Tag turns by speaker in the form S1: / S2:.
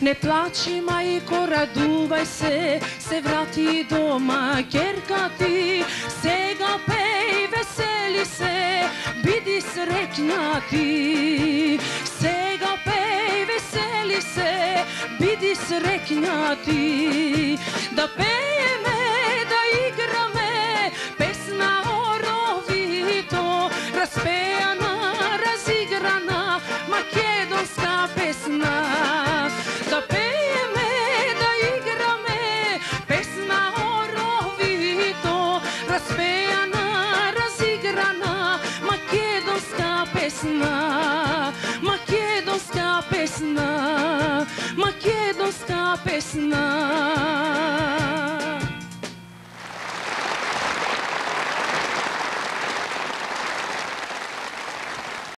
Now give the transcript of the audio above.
S1: Не плачи, майко, радувай се, се врати дома керка ти. Сега пей, весели се, биди срекнати. Сега пей, весели се, биди срекнати. Да пееме, да играме, песна оровито, разпеяна, разиграна, македонска песна. Да пееме, да играме, песна оровито, разпеяна, разиграна, македонска песна. Македонска песна, македонска песна.